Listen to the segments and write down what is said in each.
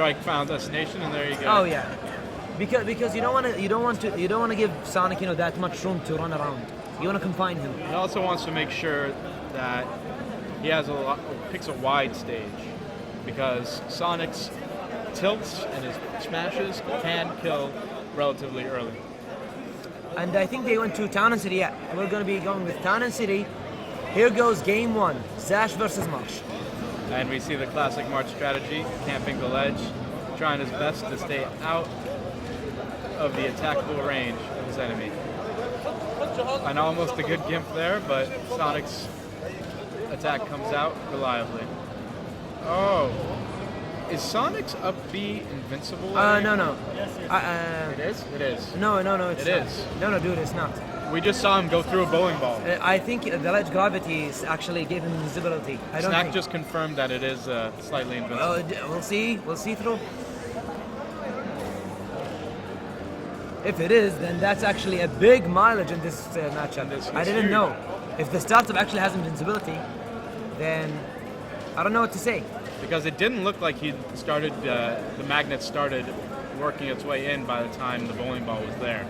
Strike found destination, and there you go. Oh yeah, because you don't want to give Sonic that much room to run around. You want to confine him. He also wants to make sure that he has picks a wide stage, because Sonic's tilts and his smashes can kill relatively early. And I think they went to Town and City. Yeah, we're going to be going with Town and City. Here goes game one, Zash versus Marche. And we see the classic Marche strategy, camping the ledge, trying his best to stay out of the attackable range of his enemy. And almost a good gimp there, but Sonic's attack comes out reliably. Oh. Is Sonic's up B invincible? No. It is? It is. No, it's It not. is. No, dude, it's not. We just saw him go through a bowling ball. I think the ledge gravity actually gave him invisibility. I don't Snack think. just confirmed that it is slightly invincible. We'll see. We'll see through. If it is, then that's actually a big mileage in this matchup. I didn't know. If the startup actually has invincibility, then I don't know what to say. Because it didn't look like he started, the magnet started working its way in by the time the bowling ball was there.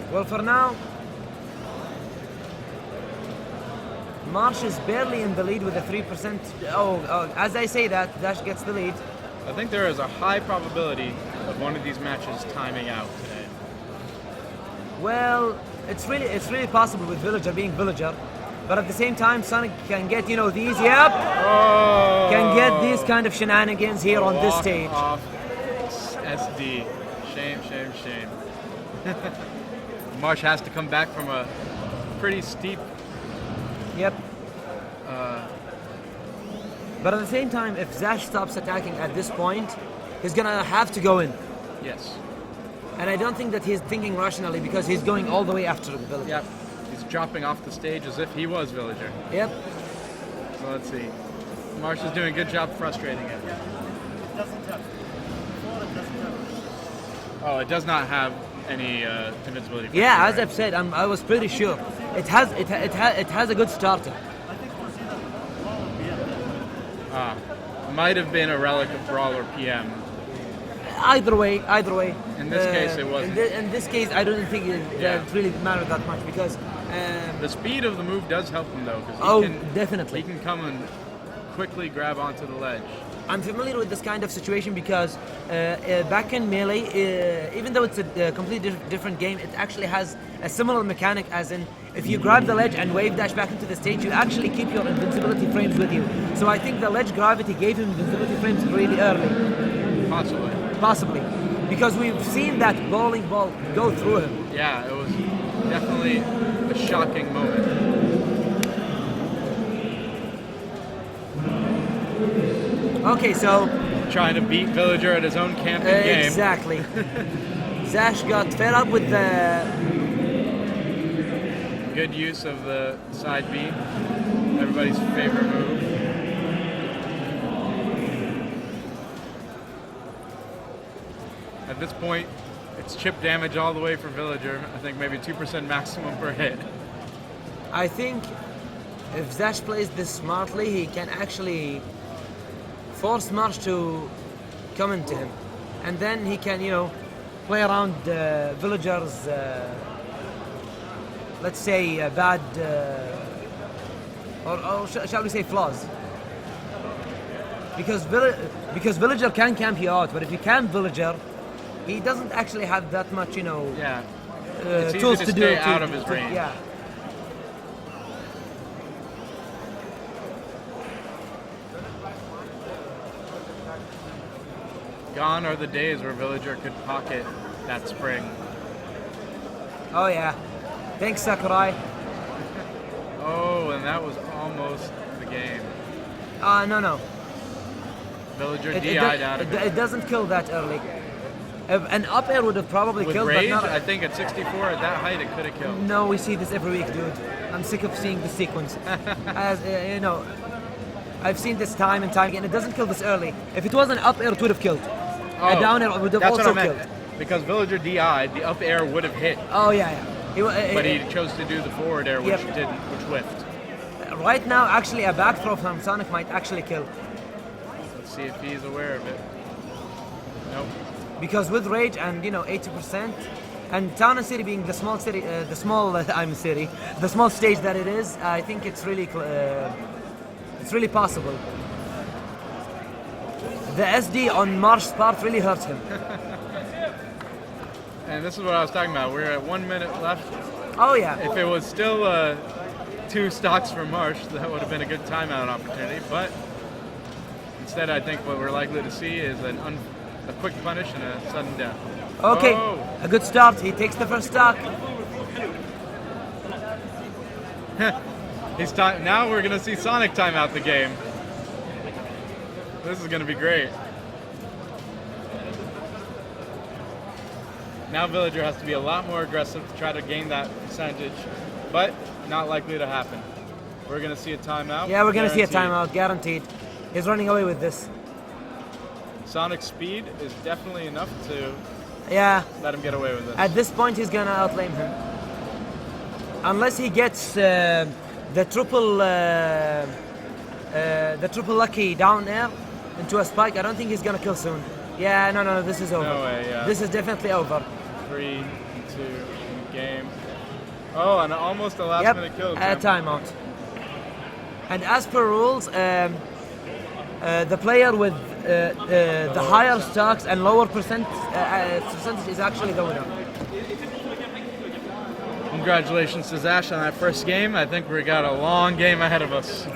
Well, for now, Marche is barely in the lead with a 3%. Oh, as I say that, Dash gets the lead. I think there is a high probability of one of these matches timing out today. Well, it's really possible with Villager being Villager, but at the same time, Sonic can get these. Yep, can get these kind of shenanigans here on this stage. Off SD, shame. Marche has to come back from a pretty steep. Yep. But at the same time, if Zash stops attacking at this point, he's gonna have to go in. Yes. And I don't think that he's thinking rationally, because he's going all the way after the Villager. Yep. He's dropping off the stage as if he was Villager. Yep. So let's see. Marche is doing a good job frustrating it. Oh, it does not have any invincibility. Yeah, as I've said, I was pretty sure it has a good starter. Might have been a relic of Brawl or PM. Either way. In this case, it wasn't. In this case, I don't think it really mattered that much, because the speed of the move does help him though. Because definitely. He can come and quickly grab onto the ledge. I'm familiar with this kind of situation because back in Melee, even though it's a completely different game, it actually has a similar mechanic, as in if you grab the ledge and wave dash back into the stage, you actually keep your invincibility frames with you. So I think the ledge gravity gave him invincibility frames really early. Possibly. Because we've seen that bowling ball go through him. Yeah, it was definitely a shocking moment. Okay, so trying to beat Villager at his own camping game. Exactly. Zash got fed up with the good use of the side B. Everybody's favorite move. At this point, it's chip damage all the way for Villager. I think maybe 2% maximum per hit. I think if Zash plays this smartly, he can actually force Marche to come into him, and then he can, play around Villager's, let's say, bad, or shall we say, flaws. Because Villager can camp you out, but if you camp Villager, he doesn't actually have that much, it's tools easy to do stay out of his range. Yeah. Gone are the days where Villager could pocket that spring. Oh yeah. Thanks, Sakurai. Oh, and that was almost the game. No. Villager DI'd out of it. It doesn't kill that early. An up air would have probably With killed, rage, but not. I think at 64, at that height, it could have killed. No, we see this every week, dude. I'm sick of seeing the sequence. As I've seen this time and time again. It doesn't kill this early. If it was an up air, it would have killed. A down air would have also killed. Because Villager DI'd, the up air would have hit. Oh yeah. But he chose to do the forward air, which didn't, which whiffed. Right now, actually, a back throw from Sonic might actually kill. Let's see if he's aware of it. Nope. Because with Rage and 80%, and Town and City being the small city, the small stage that it is, I think it's really possible. The SD on Marche's part really hurts him. And this is what I was talking about. We're at 1 minute left. Oh yeah. If it was still 2 stocks for Marche, that would have been a good timeout opportunity. But instead, I think what we're likely to see is a quick punish and a sudden death. Okay, Oh. a good start. He takes the first stock. Now we're gonna see Sonic time out the game. This is gonna be great. Now Villager has to be a lot more aggressive to try to gain that percentage, but not likely to happen. We're gonna see a timeout. Yeah, we're gonna see a guaranteed. timeout, guaranteed. He's running away with this. Sonic's speed is definitely enough to Yeah. let him get away with this. At this point, he's gonna outlane him. Unless he gets the triple lucky down air into a spike, I don't think he's gonna kill soon. Yeah, no, this is over. No way, yeah. This is definitely over. 3, 2, game. Oh, and almost a last minute kill. A timeout. And as per rules, the player with the higher stocks and lower percentage is actually the winner. Congratulations to Zash on that first game. I think we got a long game ahead of us.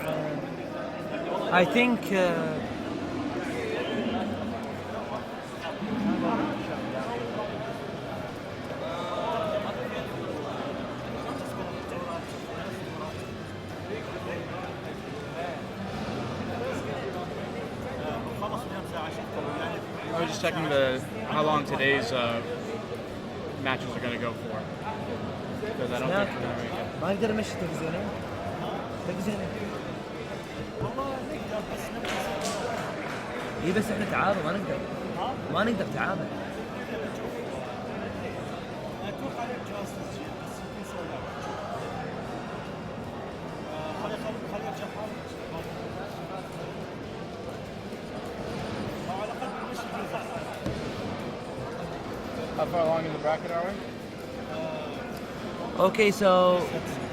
I think I was just checking how long today's matches are going to go for. Because I don't think we're going to make it. ما اقدر امشي تلفزيونين. اي بس احنا تعادل ما نقدر تعادل. How far along in the bracket are we? Okay, so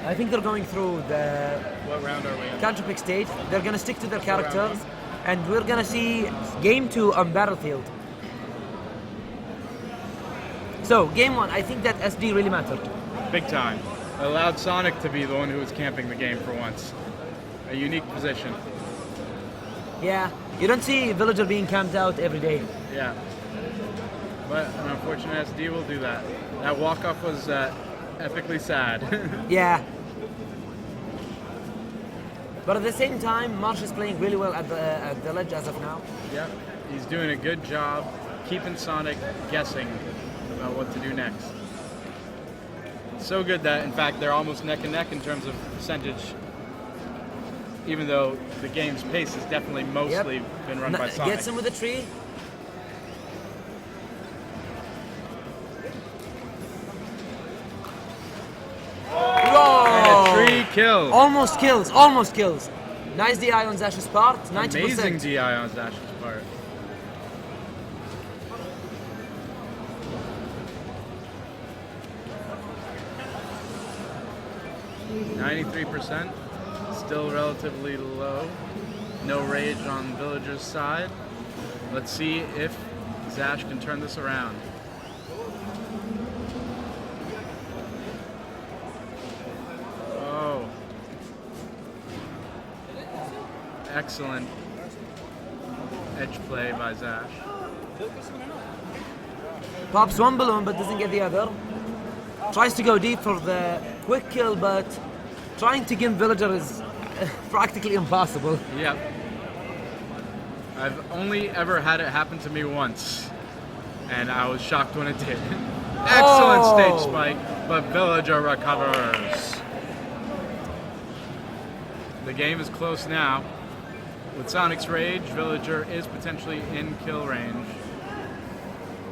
I think they're going through the What round are we in? counter pick stage. They're gonna stick to their characters, and we're gonna see game 2 on Battlefield. So game 1, I think that SD really mattered. Big time. Allowed Sonic to be the one who was camping the game for once. A unique position. Yeah, you don't see Villager being camped out every day. Yeah. But an unfortunate SD will do that. That walk-off was epically sad. Yeah. But at the same time, Marche is playing really well at the ledge as of now. Yep. He's doing a good job keeping Sonic guessing about what to do next. So good that, in fact, they're almost neck and neck in terms of percentage, even though the game's pace has definitely mostly been run by Sonic. Gets him with a tree. And a tree kill. Almost kills. Nice DI on Zash's part, 90%. Amazing DI on Zash's part. %, still relatively low. No rage on Villager's side. Let's see if Zash can turn this around. Oh. Excellent edge play by Zash. Pops one balloon but doesn't get the other. Tries to go deep for the quick kill, but trying to get Villager is practically impossible. Yep. I've only ever had it happen to me once, and I was shocked when it did. Excellent stage spike, but Villager recovers. The game is close now. With Sonic's rage, Villager is potentially in kill range.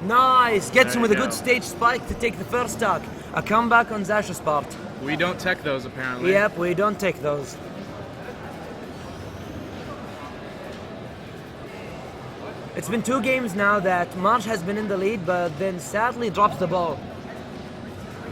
Nice! Gets There him with you a go. good stage spike to take the first stock. A comeback on Zash's part. We don't tech those apparently. Yep, we don't take those. It's been 2 games now that Marche has been in the lead, but then sadly drops the ball.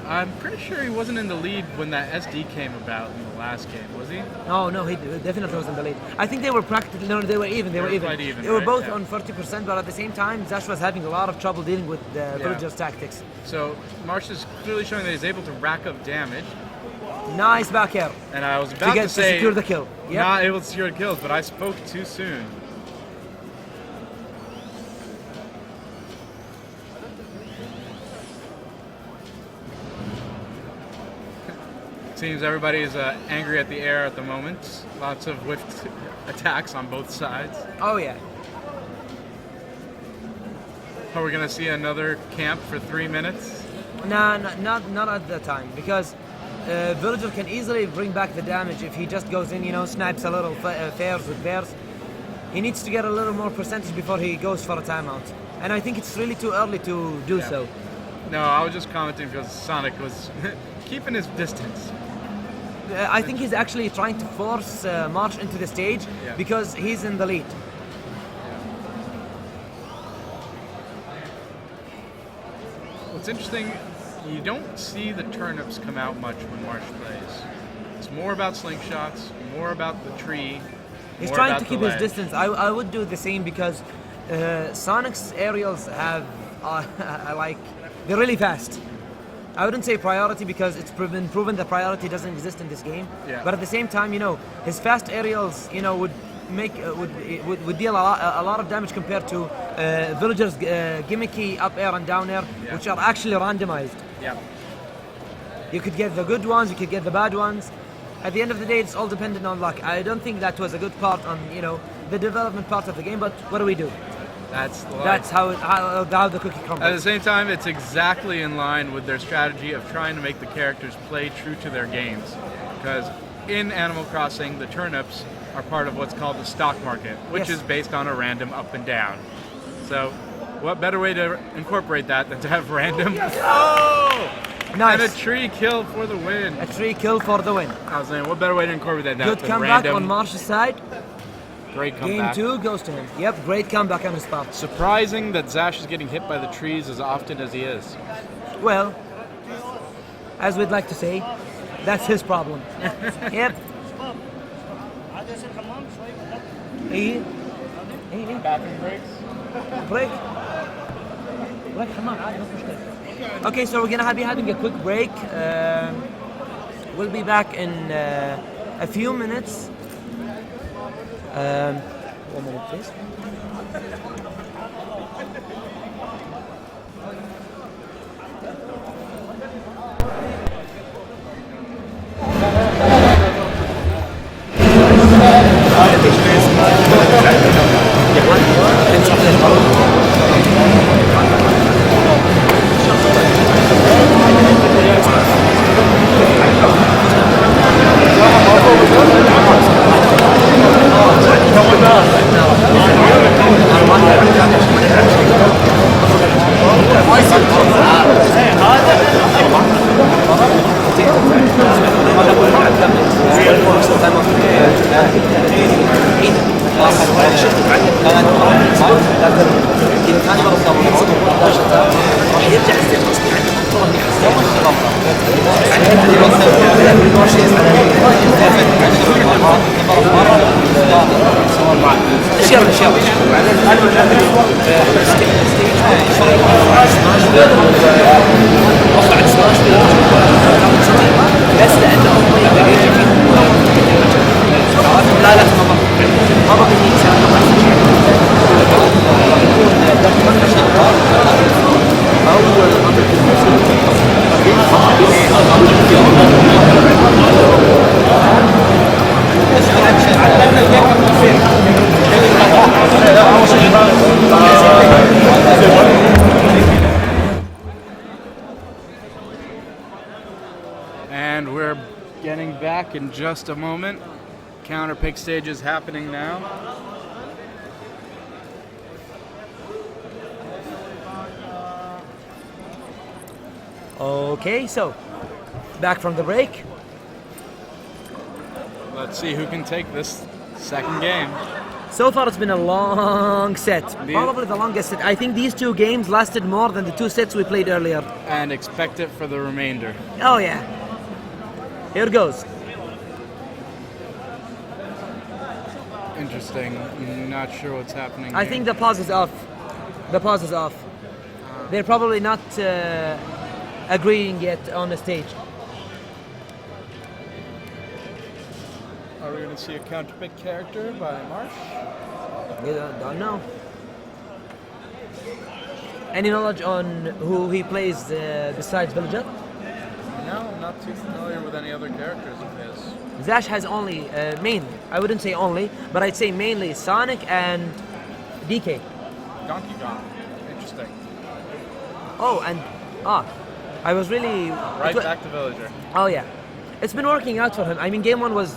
I'm pretty sure he wasn't in the lead when that SD came about in the last game, was he? No, he definitely was in the lead. I think they were practically, no, they were even. They were even. Quite even, They were right? both Yeah. on 40%, but at the same time, Zash was having a lot of trouble dealing with the villagers' tactics. So Marche is clearly showing that he's able to rack up damage. Nice back air And I was about to to say, secure the kill. Yep. not able to secure the kills, but I spoke too soon. Seems everybody is angry at the air at the moment. Lots of whiffed attacks on both sides. Oh yeah. Are we gonna see another camp for 3 minutes? Nah, not at the time, because villager can easily bring back the damage if he just goes in, snipes a little fairs with bears. He needs to get a little more percentage before he goes for a timeout. And I think it's really too early to do so. No, I was just commenting because Sonic was keeping his distance. I think he's actually trying to force Marche into the stage because he's in the lead. What's interesting, you don't see the turnips come out much when Marche plays. It's more about slingshots, more about the tree. He's more trying about to the keep his ledge. distance. I would do the same because Sonic's aerials have they're really fast. I wouldn't say priority because it's been proven that priority doesn't exist in this game. Yeah. But at the same time, his fast aerials, would make would deal a lot of damage compared to villagers' gimmicky up air and down air, which are actually randomized. Yeah. You could get the good ones, you could get the bad ones. At the end of the day, it's all dependent on luck. I don't think that was a good part on the development part of the game. But what do? That's the life. That's how the cookie crumbles. At the same time, it's exactly in line with their strategy of trying to make the characters play true to their games. Because in Animal Crossing, the turnips are part of what's called the stock market, which Yes. is based on a random up and down. So, what better way to incorporate that than to have random? Oh! Nice. And a tree kill for the win. A 3 kill for the win. I was saying, what better way to incorporate that Good than comeback random? on Marche's side. Great Game comeback. 2 goes to him. Yep, great comeback on his part. Surprising that Zash is getting hit by the trees as often as he is. Well, as we'd like to say, that's his problem. Yep. ايه ايه Bathroom breaks. break حمام عادي ما في مشكلة. Okay, so we're gonna be having a quick break. We'll be back in a few minutes. 1 minute, please. And we're getting back in just a moment. Counter pick stage is happening now. Okay, so back from the break. Let's see who can take this second game. So far, it's been a long set. Probably the longest set. I think these 2 games lasted more than the 2 sets we played earlier. And expect it for the remainder. Oh, yeah. Here goes. Interesting. I'm not sure what's happening I here. think the pause is off. The pause is off. They're probably not agreeing yet on the stage. Are we going to see a counterpick character by Marche? Don't know. Any knowledge on who he plays besides Villager? No, I'm not too familiar with any other characters of his. Zash has only, mainly, I wouldn't say only, but I'd say mainly Sonic and DK. Donkey Kong. Interesting. Oh, and, I was really... Right back to Villager. Oh, yeah. It's been working out for him. I mean, game 1 was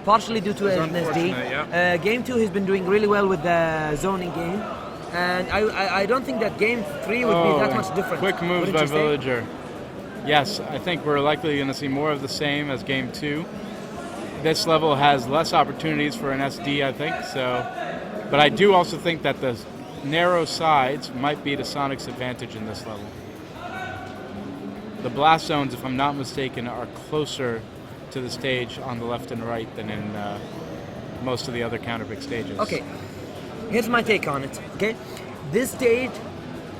partially due to an SD. unfortunate, yeah. Game 2, he's been doing really well with the zoning game. And I don't think that game 3 would be that much different. Quick moves Wouldn't by you say? Villager. Yes, I think we're likely going to see more of the same as game 2. This level has less opportunities for an SD, I think. So, but I do also think that the narrow sides might be to Sonic's advantage in this level. The blast zones, if I'm not mistaken, are closer to the stage on the left and right than in most of the other counterpick stages. Okay, here's my take on it. Okay, this stage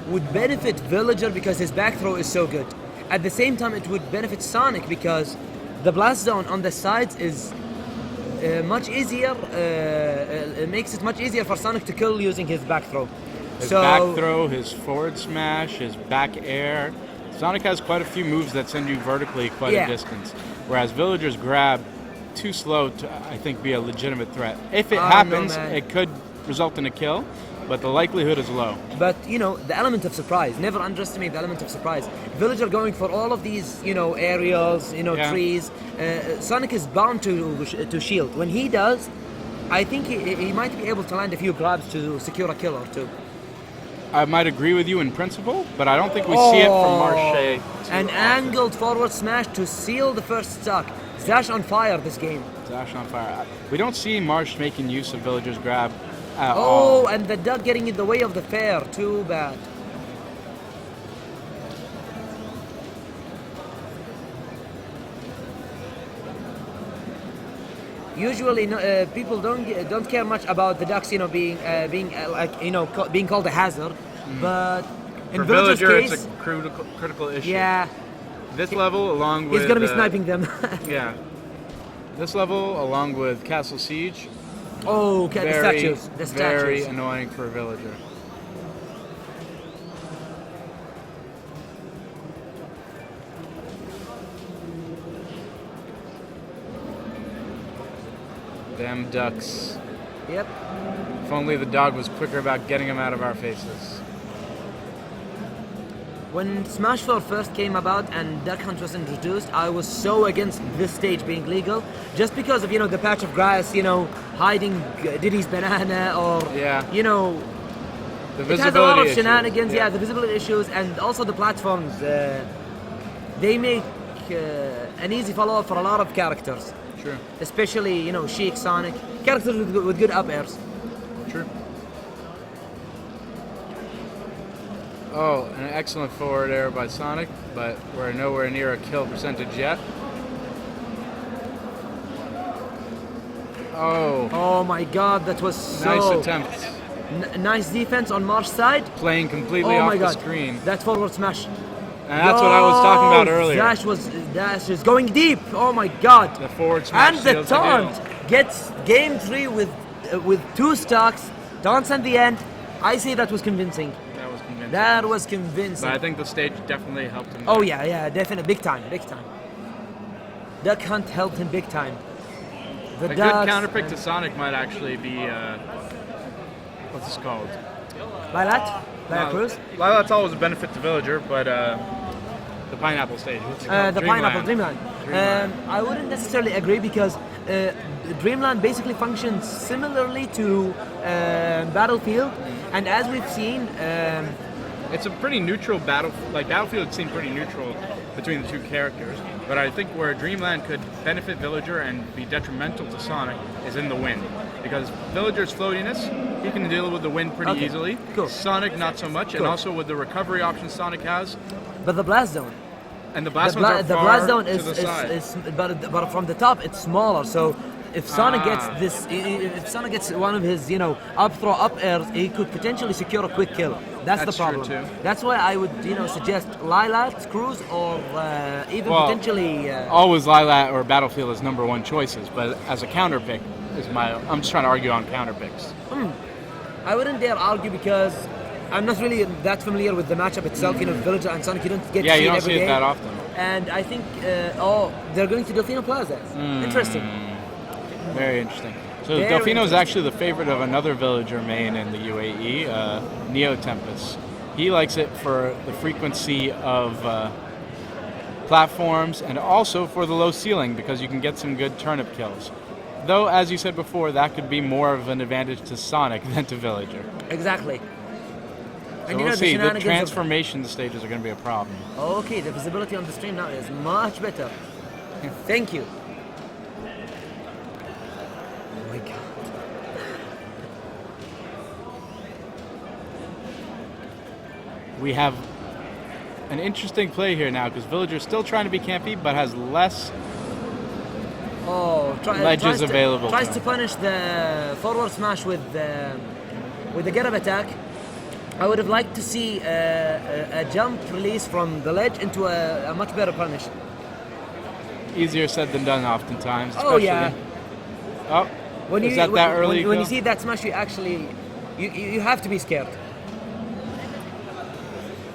would benefit Villager because his back throw is so good. At the same time, it would benefit Sonic because the blast zone on the sides is much easier. It makes it much easier for Sonic to kill using his back throw. His back throw, his forward smash, his back air. Sonic has quite a few moves that send you vertically quite a distance, whereas Villager's grab too slow to, I think, be a legitimate threat. If it happens, it could result in a kill, but the likelihood is low. But, you know, the element of surprise. Never underestimate the element of surprise. Villager going for all of these, you know, aerials, you know, trees. Sonic is bound to shield. When he does, I think he might be able to land a few grabs to secure a kill or two. I might agree with you in principle, but I don't think we see it from Marche. An angled forward smash to seal the first stock. Zash on fire this game. Zash on fire. We don't see Marche making use of Villager's grab at all. Oh, and the duck getting in the way of the fair. Too bad. Usually, people don't care much about the ducks, you know, being like, you know, being called a hazard. But in For Villager's Villager, case, it's a critical issue. yeah, This level, along with he's gonna be sniping them. yeah. This level, along with Castle Siege, Oh, okay, the statues. The very statues. annoying for a Villager. Damn ducks. Yep. If only the dog was quicker about getting them out of our faces. When Smash 4 first came about and Duck Hunt was introduced, I was so against this stage being legal, just because of, you know, the patch of grass, you know, hiding Diddy's banana, or, you know, the it has a lot of issues. shenanigans, the visibility issues, and also the platforms. They make an easy follow-up for a lot of characters. True. Especially, you know, Sheik, Sonic, characters with good up airs. True. Oh, an excellent forward air by Sonic, but we're nowhere near a kill percentage yet. Oh. Oh my god, that was so... Nice attempt. Nice defense on Marche's side. Playing completely off the screen. That forward smash. And that's what I was talking about earlier. Zash is going deep. Oh my god. The forward smash and the taunt gets game 3 with 2 stocks. Taunts at the end. I say that was convincing. That was convincing. But I think the stage definitely helped him. Oh yeah, definitely, big time. Duck Hunt helped him big time. A good counterpick to Sonic might actually be what's this called? Lylat? Lylat Cruz? Lylat's always a benefit to Villager, but the pineapple stage. What's it called? The pineapple, Dreamland. I wouldn't necessarily agree because Dreamland basically functions similarly to Battlefield, and as we've seen, It's a pretty neutral battle. Like Battlefield seemed pretty neutral between the two characters. But I think where Dreamland could benefit Villager and be detrimental to Sonic is in the wind, because Villager's floatiness, he can deal with the wind pretty easily. Cool. Sonic not so much, and Cool. also with the recovery option Sonic has. But the blast zone. And the blast The zones are blast far zone to the side. but from the top it's smaller. So if Sonic gets this, if Sonic gets one of his, up throw up airs, he could potentially secure a quick kill. That's the That's true, problem. too. That's why I would, suggest Lilat, Cruise, or even Well, potentially. Always Lilat or Battlefield as number one choices, but as a counter pick I'm just trying to argue on counter picks. I wouldn't dare argue because I'm not really that familiar with the matchup itself. Villager and Sonic, you don't get to see You it don't every see it game. that often. And I think, they're going to Delfino Plaza. Interesting. Very interesting. So Very Delfino is interesting. actually the favorite of another Villager main in the UAE, Neo Tempest. He likes it for the frequency of platforms and also for the low ceiling, because you can get some good turnip kills. Though, as you said before, that could be more of an advantage to Sonic than to Villager. Exactly. So And we'll the see. The shenanigans of- transformation stages are going to be a problem. Okay, the visibility on the stream now is much better. Thank you. Oh my god. We have an interesting play here now, because Villager's still trying to be campy, but has less. Tries Ledges to- available Tries to to him. punish the forward smash with the get up attack. I would have liked to see a jump release from the ledge into a much better punish. Easier said than done oftentimes. Oh yeah. Oh, When is you that when, early? when you kill? see that smash, you have to be scared.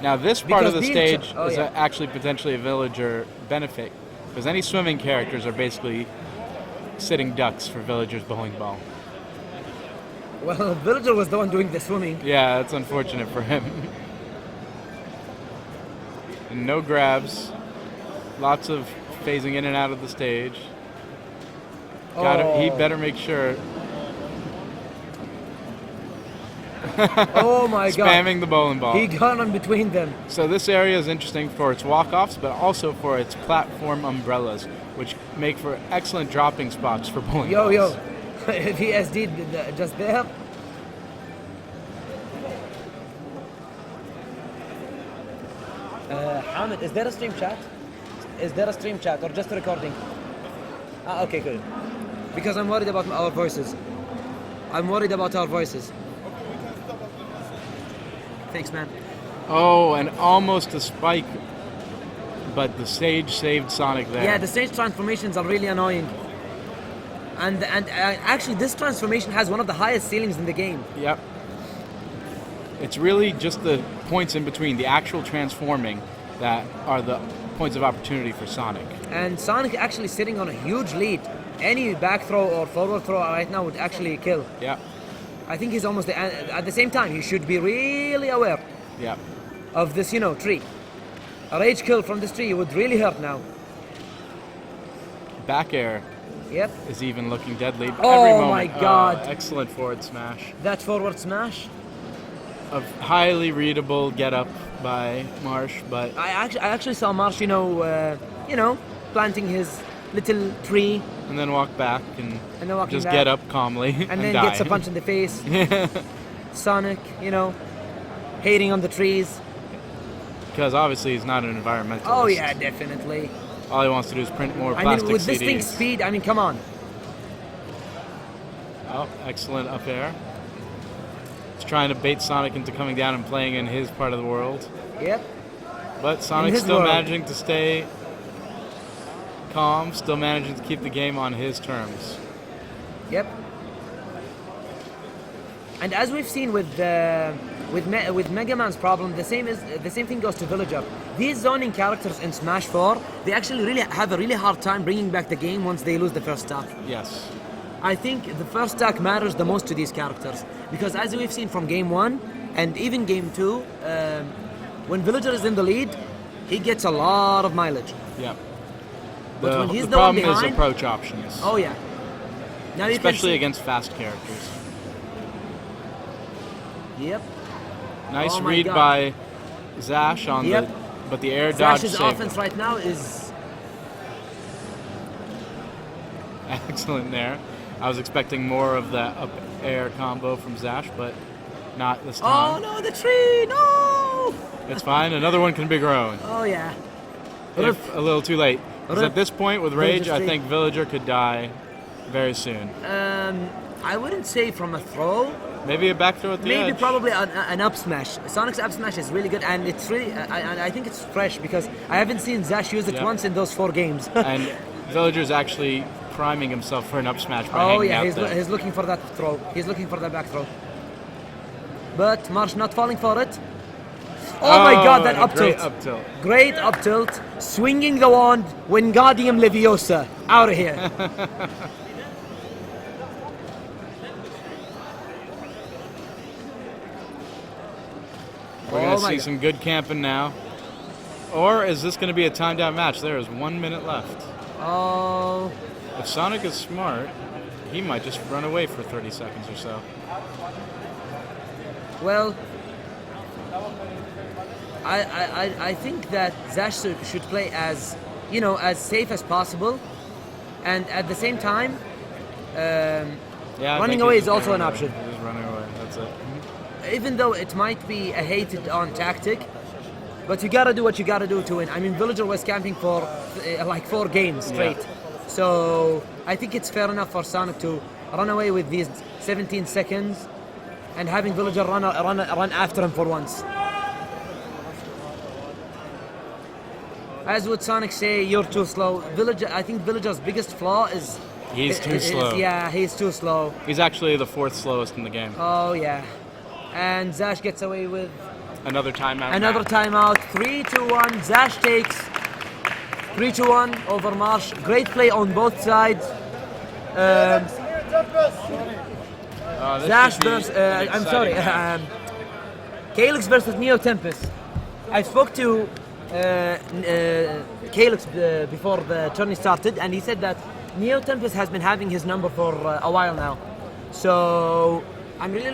Now this part of Because the being stage oh, is yeah. actually potentially a Villager benefit, because any swimming characters are basically sitting ducks for Villager's bowling ball. Well, Villager was the one doing the swimming. Yeah, that's unfortunate for him. And no grabs. Lots of phasing in and out of the stage. He better make sure. Oh my god. Spamming the bowling ball. He got on between them. So this area is interesting for its walk-offs, but also for its platform umbrellas, which make for excellent dropping spots for bowling Yo, balls. yo. If he SD'd just there. Hamid, is there a stream chat? Is there a stream chat or just a recording? Okay, good. Because I'm worried about our voices. I'm worried about our voices. Thanks, man. Oh, and almost a spike, but the stage saved Sonic there. Yeah, the stage transformations are really annoying. And actually, this transformation has one of the highest ceilings in the game. Yep. It's really just the points in between, the actual transforming, that are the points of opportunity for Sonic. And Sonic actually sitting on a huge lead. Any back throw or forward throw right now would actually kill. Yep. I think he's almost at the same time. He should be really aware Yep. of this, tree. A rage kill from this tree would really hurt now. Back air Yep. is even looking deadly. Every Oh moment. my God. Excellent forward smash. That forward smash. A highly readable get up by Marche, but I actually saw Marche, planting his little tree and then walk back and then walking just back. get up calmly and then die. gets a punch in the face. Sonic, hating on the trees. Because obviously he's not an environmentalist. Oh yeah, definitely. All he wants to do is print more I plastic mean, with this CDs. thing's speed, come on. Oh, excellent up air. He's trying to bait Sonic into coming down and playing in his part of the world. Yep. But Sonic's his still world. managing to stay calm, still managing to keep the game on his terms. Yep. And as we've seen with Mega Man's problem, the same thing goes to Villager. These zoning characters in Smash 4, they actually really have a really hard time bringing back the game once they lose the first stack. Yes. I think the first stack matters the most to these characters because as we've seen from Game 1 and even Game 2, when Villager is in the lead, he gets a lot of mileage. Yeah. But when he's the the one problem is behind- approach options, Oh yeah. Now you can especially see- against fast characters. Yep. Nice Oh my read God. by Zash on Yep. but the air dodge Zash's saved offense him. right now is... Excellent there. I was expecting more of that up air combo from Zash, but not this Oh time. no, the tree! No! It's fine. Another one can be grown. Oh yeah. If a little too late. Because at this point with Rage, I Villager's think Villager could die very soon. I wouldn't say from a throw. Maybe a back throw at the Maybe edge. probably an up smash. Sonic's up smash is really good, and it's really. I think it's fresh because I haven't seen Zash use it Yeah. once in those 4 games. And Villager's actually priming himself for an up smash by Oh hanging yeah, out he's, there. he's looking for that throw. He's looking for that back throw. But Marche not falling for it. Oh my God, that and a up great tilt! up tilt. Great up tilt, swinging the wand, Wingardium Leviosa, out of here. We're Oh going to my see God. some good camping now. Or is this going to be a timed out match? There is 1 minute left. Oh, If Sonic is smart, he might just run away for 30 seconds or so. well, I think that Zash should play as, as safe as possible, and at the same time, Yeah, I running think away he's is just also an running option. away. He's just running away. That's it. Even though it might be a hated on tactic, but you gotta do what you gotta do to win. I mean, Villager was camping for like 4 games straight, so I think it's fair enough for Sonic to run away with these 17 seconds and having Villager run after him for once. As would Sonic say, you're too slow. Villager, I think Villager's biggest flaw is He's too slow. Yeah, he's too slow. He's actually the 4th slowest in the game. Oh yeah, and Zash gets away with Another timeout. another match. timeout. 3-2-1. Zash takes 3-1 over Marche. Great play on both sides. This Zash should be versus an I'm sorry, exciting match. Calyx versus Neo Tempest. I spoke to Calyx before the tourney started, and he said that Neo Tempest has been having his number for a while now. So I'm really